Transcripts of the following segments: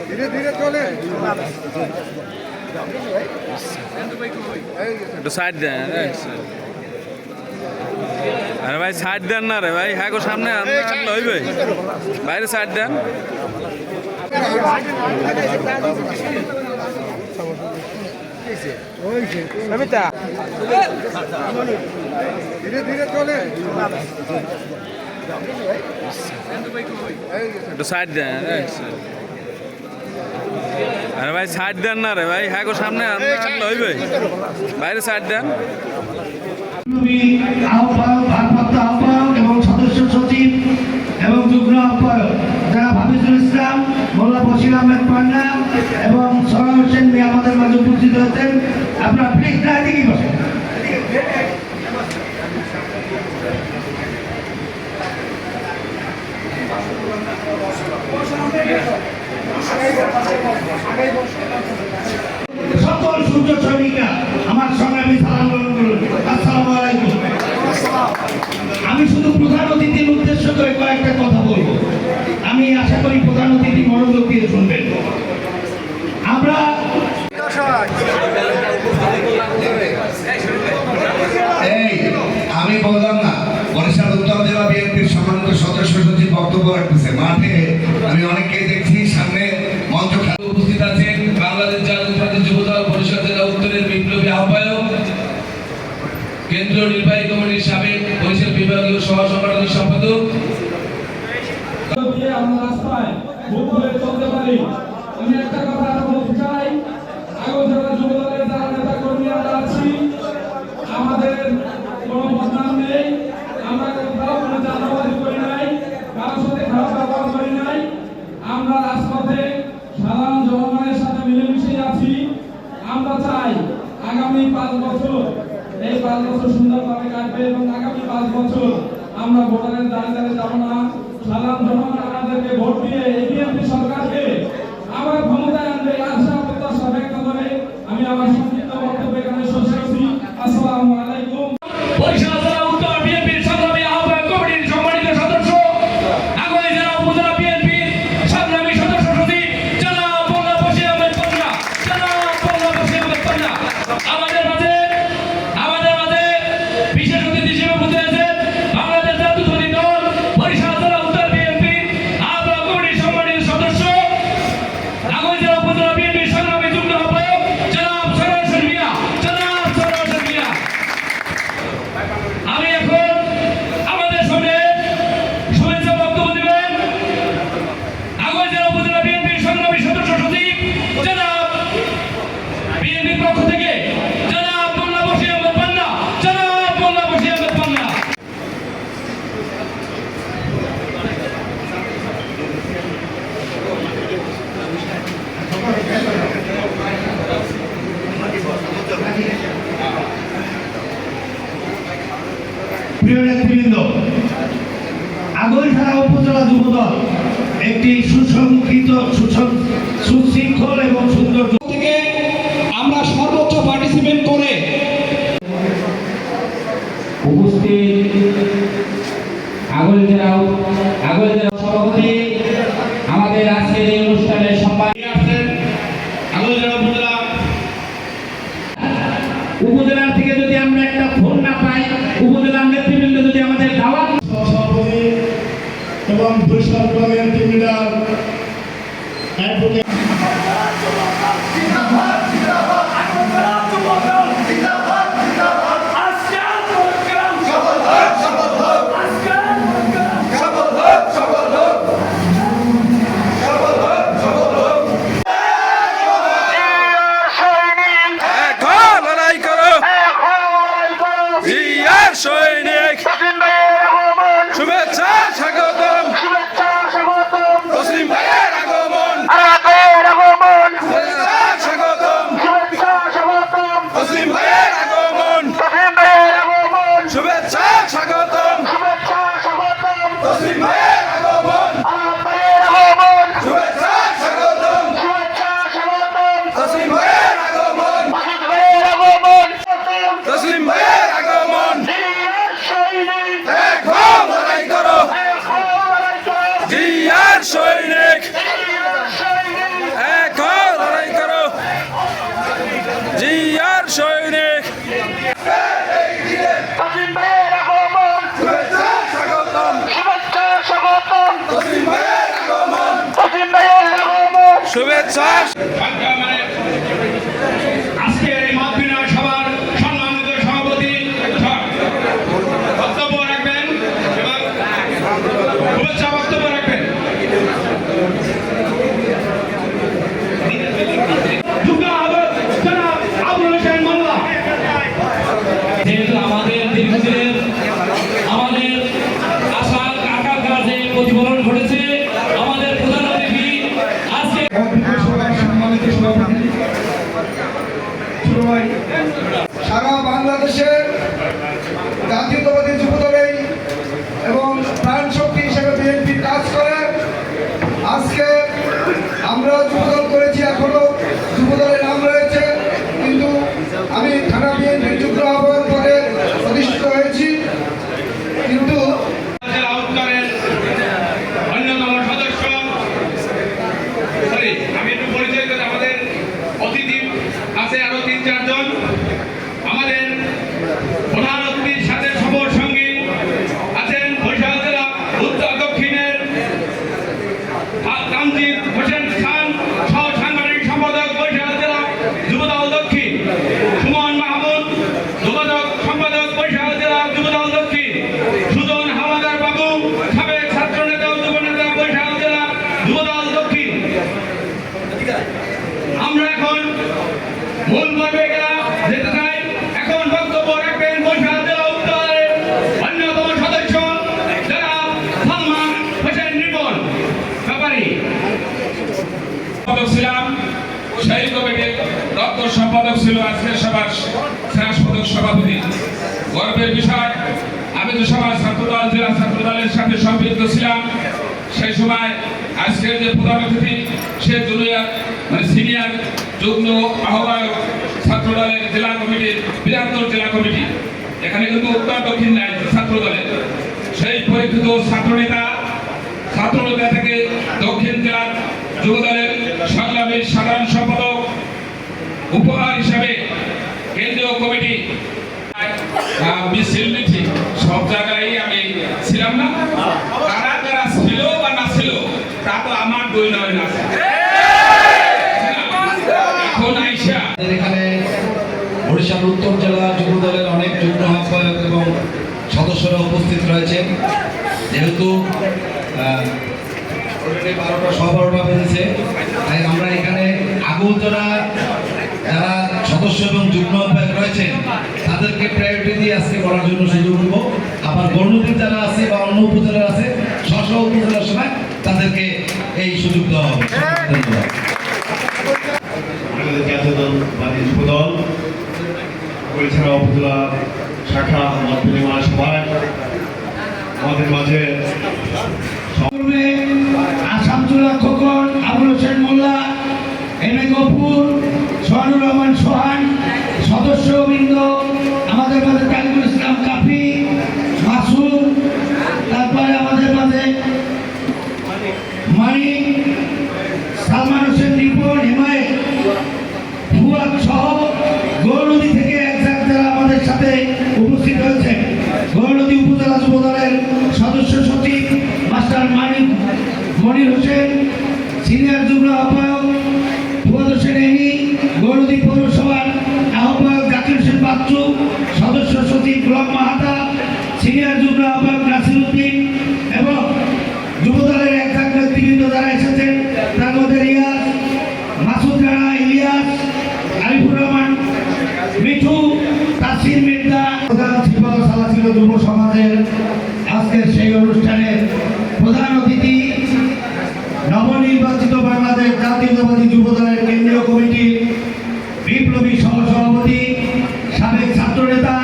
ধীরে ধীরে চলে একটু সাইড দেন। আরে ভাই সাইড দেন না রে ভাই, হ্যাঁ গো সামনে আনলে হইবে, বাইরে সাইড দেন। ধীরে ধীরে চলে একটু সাইড দেন। আরে ভাই সাইড দেন না রে ভাই, হ্যাঁ গো সামনে আনলে হইবে, বাইরে সাইড দেন। আহ্বায়ক, ভারপ্রাপ্ত আহ্বায়ক এবং সদস্য সচিব এবং যুগ্ম আহ্বায়ক যারা হাফিজুল ইসলাম, মোল্লা বশির আহমেদ পান্না এবং সরার হোসেন মিয়া আমাদের মাঝে উপস্থিত হয়েছেন। আপনারা প্লিজ না এদিকে বসেন। সকল সূর্য সৈনিকরা আমার সঙ্গে আমি সালাম গ্রহণ করুন। আসসালামু আলাইকুম। আমি শুধু প্রধান অতিথির উদ্দেশ্য করে কয়েকটা কথা বলবো। আমি আশা করি প্রধান অতিথি মনোযোগ দিয়ে শুনবেন। আমরা আমি বললাম না, বরিশাল উত্তর জেলা বিএনপির সম্মানিত সদস্য সচিব বক্তব্য রাখতেছে। মাঠে আমি অনেককেই দেখছি, সামনে মঞ্চ খালি উপস্থিত আছেন বাংলাদেশ জাতীয়তাবাদী যুবদল বরিশাল জেলা উত্তরের বিপ্লবী আহ্বায়ক, কেন্দ্রীয় নির্বাহী কমিটির সাবেক বরিশাল বিভাগীয় সহ সংগঠনের সম্পাদক। আমরা রাস্তায় বুক করে চলতে পারি। আমি একটা কথা বলতে চাই, আগরতলা যুবদলের যারা নেতা কর্মীরা আছি, আমাদের কোনো বদনাম নেই, আমরা কোনো চাঁদাবাজি করি নাই, কারোর সাথে খারাপ ব্যবহার করি নাই। আমরা রাজপথে সাধারণ জনগণের সাথে মিলেমিশে আছি। আমরা চাই আগামী 5 বছর, এই 5 বছর সুন্দরভাবে কাটবে এবং আগামী 5 বছর আমরা ভোটারের দ্বারে দ্বারে যাব না। সাধারণ জনগণ আমাদেরকে ভোট দিয়ে এই বিএনপি সরকারকে আবার ক্ষমতায় আনবে, আশা প্রত্যাশা ব্যক্ত করে আমি আমার সংক্ষিপ্ত বক্তব্য এখানে শেষ করছি। আসসালামু আলাইকুম। বরিশাল জেলা উত্তর বিএনপির সংগ্রামী আহ্বায়ক কমিটির সম্মানিত সদস্য, আগামী জেলা উপজেলা বিএনপির সংগ্রামী সদস্য সচিব জনাব মোল্লা বশির আহমেদ পান্না, আমাদের মাঝে বিশেষ অতিথি হিসেবে উপস্থিত আছেন বাংলাদেশ জাতীয়তাবাদী দল বরিশাল জেলা উত্তর বিএনপির আহ্বায়ক কমিটির সম্মানিত সদস্য, আগামী জেলা উপজেলা বিএনপির সংগ্রামী যুগ্ম আহ্বায়ক জনাব সরার হোসেন মিয়া। আমি এখন আমাদের সামনে শুভেচ্ছা বক্তব্য দিবেন আগামী জেলা উপজেলা বিএনপির সংগ্রামী সদস্য সচিব জনাব বিএনপির পক্ষ থেকে জনাব মোল্লা বশির আহমেদ পান্না। প্রিয় নেতৃবৃন্দ, আগৈলঝাড়া উপজেলা যুবদল একটি সুসংগঠিত, সুশৃঙ্খল এবং সুন্দর থেকে আমরা সর্বোচ্চ পার্টিসিপেট করে উপস্থিত আগৈলঝাড়া সভাপতি আমাদের আজকের এই অনুষ্ঠানের সম্মান উপজেলার থেকে যদি আমরা একটা ফোন না পাই, উপজেলার নেতৃবৃন্দ যদি আমাদের দাওয়াত এবং বরিশাল বিভাগের টিম লিডার অ্যাডভোকেট সৈনিক শুভেচ্ছা স্বাগতম, মুসলিম ভাইয়ের আগমন। শুভেচ্ছা। মানে আজকের এই মত বিনিময় সভার সম্মানিত সভাপতি বক্তব্য রাখবেন এবং শুভেচ্ছা বক্তব্য রাখবেন। যুগ্ম আহ্বায়ক জনাব আবুল হোসেন মোল্লা। যেহেতু আমাদের দীর্ঘদিনের আমাদের আশা আকাঙ্ক্ষা যে প্রতিফলন ঘটেছে, আমাদের প্রধান অতিথি আজকে সারা বাংলাদেশে জাতীয়তাবাদী যুবদলের এবং প্রাণ শক্তি হিসেবে বিএনপি কাজ করে। আজকে আমরা যুবদল করেছি, এখনো যুবদলের নাম রয়েছে, কিন্তু আমি থানা বিএনপির যুগ্ম আহ্বায়ক পদে প্রতিষ্ঠিত হয়েছি। কিন্তু জেলা উত্তরের অন্যতম সদস্য, সরি আমি একটু পরিচয় করি, আমাদের অতিথি আছে আরো 3-4 জন। আমাদের প্রধান অতিথির সাথে সফর সঙ্গী আছেন বরিশাল জেলা উত্তর দক্ষিণের তানজিদ হোসেন খান, সহ সাংগঠনিক সম্পাদক বরিশাল জেলা যুবদল দক্ষিণ, সুমন মাহমুদ যোগাযোগ সম্পাদক বরিশাল জেলা যুবদল দক্ষিণ, সুজন হাওলাদার বাবু সাবেক ছাত্র নেতা ও যুবনেতা বরিশাল জেলা যুবদল দক্ষিণ। আমরা এখন মূল পর্বে যেতে চাই। এখন বক্তব্য রাখবেন বরিশাল জেলা উত্তরের অন্যতম সদস্য জনাব সালমান হোসেন রিপন ব্যাপারী। সম্পাদক ছিলাম, সেই কমিটির রত্ন সম্পাদক ছিল আজকের সভার সাংস্কৃতিক সভাপতি। গর্বের বিষয়, আমি যে সভায় ছাত্রদল জেলা ছাত্রদলের সাথে সম্পৃক্ত ছিলাম, সেই সময় আজকের যে প্রধান অতিথি সে জুনিয়র মানে সিনিয়র যুগ্ম আহ্বায়ক ছাত্রদলের জেলা কমিটির বৃহত্তর জেলা কমিটি। এখানে কিন্তু উত্তর দক্ষিণ নাই ছাত্রদলের। সেই পরীক্ষিত ছাত্রনেতা থেকে দক্ষিণ জেলার যুবদলের সংগ্রামী সাধারণ সম্পাদক উপহার হিসাবে কেন্দ্রীয় কমিটি মিছিল মিছিল সব জায়গায় আমি ছিলাম না। কারা কারা ছিল বা না ছিল তা তো আমার বই নয় না। এখন আইসা এখানে বরিশাল উত্তর জেলা যুবদলের অনেক যুগ্ম আহ্বায়ক এবং সদস্যরা উপস্থিত রয়েছেন। যেহেতু 12টা বেজেছে, তাই আমরা এখানে আগরতলা যারা সদস্য এবং যুগ্ম আহ্বায়ক রয়েছেন তাদেরকে প্রায়োরিটি দিয়ে আজকে করার জন্য সুযোগ দেব। আবার গণতির যারা আছে বা অন্য উপজেলার আছে স্ব উপজেলার সময় তাদেরকে এই সুযোগ দেওয়া হবে। ধন্যবাদ। আমাদের জাতীয়তাবাদী যুবদল বরিশাল উপজেলা শাখা মত বিনিময় সভায় আমাদের মাঝে আসামজুল্লাহ খোকন, আবুল হোসেন মোল্লা, এম এ গফুর, সোহানুর রহমান সোহান, সদস্যবৃন্দ আমাদের মাঝে তালিমুল ইসলাম কাফি, মাসুম, তারপরে আমাদের মাঝে মানিক, সালমান হোসেন রিপন, হেমায়েত, ফুয়াদ সহ গৌরনদী থেকে একজাক যারা আমাদের সাথে উপস্থিত হয়েছেন। গৌরনদী উপজেলা যুবদলের সদস্য সচিব মাস্টার মানিক মনির হোসেন, সিনিয়র যুগ্ম আহ্বায়ক ফুয়াদ হোসেন এনি, গৌরনদী পৌরসভার আহ্বায়ক জাকির হোসেন বাচ্চু, সদস্য সচিব ব্লক মাহাতা, সিনিয়র যুগ্ম আহ্বায়ক নাসির উদ্দিন এবং যুবদলের একজাক নেতৃবৃন্দ যারা এসেছেন তার মধ্যে রিয়াজ, মাসুদ রানা, ইলিয়াস, আলিফুর রহমান, মিঠু, তাসির মির্জা, ছিল যুব সমাজের আজকের সেই অনুষ্ঠানের প্রধান অতিথি নবনির্বাচিত বাংলাদেশ জাতীয়তাবাদী যুবদলের কেন্দ্রীয় কমিটির বিপ্লবী সহসভাপতি সাবেক ছাত্রনেতা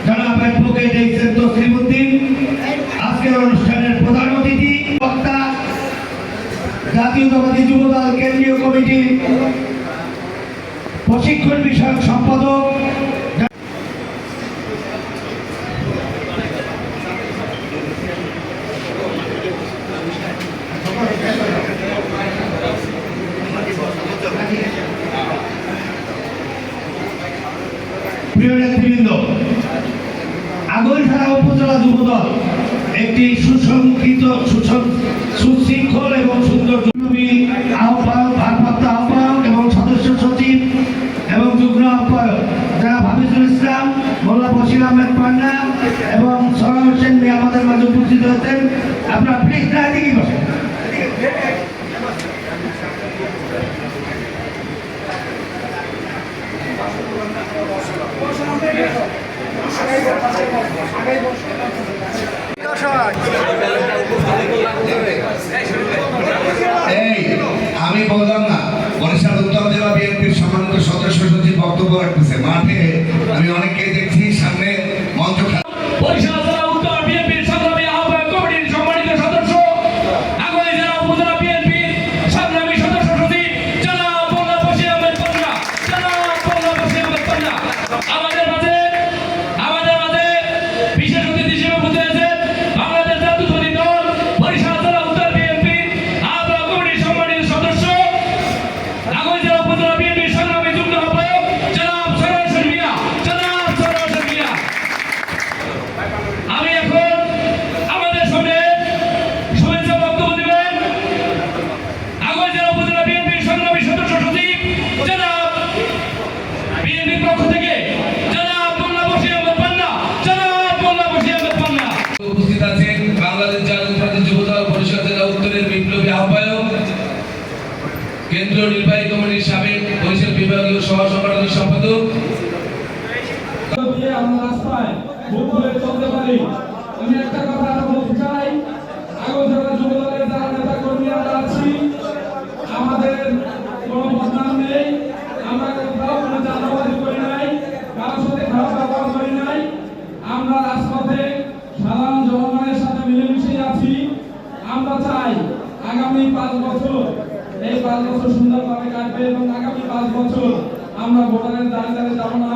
জনাব অ্যাডভোকেট এইচ.এম. তসলিম উদ্দিন। আজকের অনুষ্ঠানের প্রধান অতিথি বক্তা জাতীয়তাবাদী যুবদল কেন্দ্রীয় কমিটির প্রশিক্ষণ বিষয়ক সম্পাদক প্রিয় নেতৃবৃন্দ, আগৈলঝাড়া উপজেলা যুবদল একটি সুশৃঙ্খল এবং সুন্দর আহ্বায়ক আহ্বায়ক যারা হাফিজুল ইসলাম, মোল্লা বশির আহমেদ পান্না এবং সরার হোসেন মিয়া আমাদের মাঝে উপস্থিত হয়েছেন। আপনারা প্লিজ না এদিকেই বসেন। এই আমি বললাম না, বরিশাল উত্তর জেলা বিএনপির সম্মানিত সদস্য সচিব বক্তব্য রাখতেছে। মাঠে আমি অনেককে দেখছি, সামনে মঞ্চ বরিশাল জেলা উত্তর বিএনপির সংগ্রামী আহ্বায়ক কমিটির সম্মানিত সদস্য, আগামী জেলা উপজেলা বিএনপির সংগ্রামী সদস্য সচিব জনাব মোল্লা বশির আহমেদ পান্না, আমাদের মাঝে বিশেষ অতিথি হিসেবে উপস্থিত হয়েছেন বাংলাদেশ জাতীয়তাবাদী দল বরিশাল জেলা উত্তর বিএনপির আহ্বায়ক কমিটির সম্মানিত সদস্য, আগামী জেলা উপজেলা বিএনপির সংগ্রামী যুগ্ম আহ্বায়ক জনাব সরার হোসেন মিয়া। আমি এখন আমাদের সামনে শুভেচ্ছা বক্তব্য দিবেন আগামী জেলা উপজেলা বিএনপির সংগ্রামী সদস্য সচিব জনাব বিএনপির পক্ষ থেকে জনাব মোল্লা বশির আহমেদ পান্না। উপস্থিত আছেন বাংলাদেশ জাতীয়তাবাদী যুবদল বরিশাল জেলা উত্তরের বিপ্লবী আহ্বায়ক, কেন্দ্রীয় নির্বাহী কমিটির সাবেক বরিশাল বিভাগীয় সহ সংগঠনের সম্পাদক। দিয়ে আমরা রাস্তায় বুক করে চলতে পারি। আমি একটা কথা আরো বলতে চাই, আগরতলা যুব দলের যারা নেতা কর্মী আমরা আছি, আমাদের কোনো বদনাম নেই, আমরা কোথাও কোনো চাঁদাবাজি করি নাই, কারোর সাথে খারাপ ব্যবহার করি নাই। আমরা রাজপথে সাধারণ জনগণের সাথে মিলেমিশে আছি। আমরা চাই আগামী 5 বছর, এই 5 বছর সুন্দরভাবে কাটবে এবং আগামী 5 বছর আমরা ভোটারের দ্বারে দ্বারে যাবো না,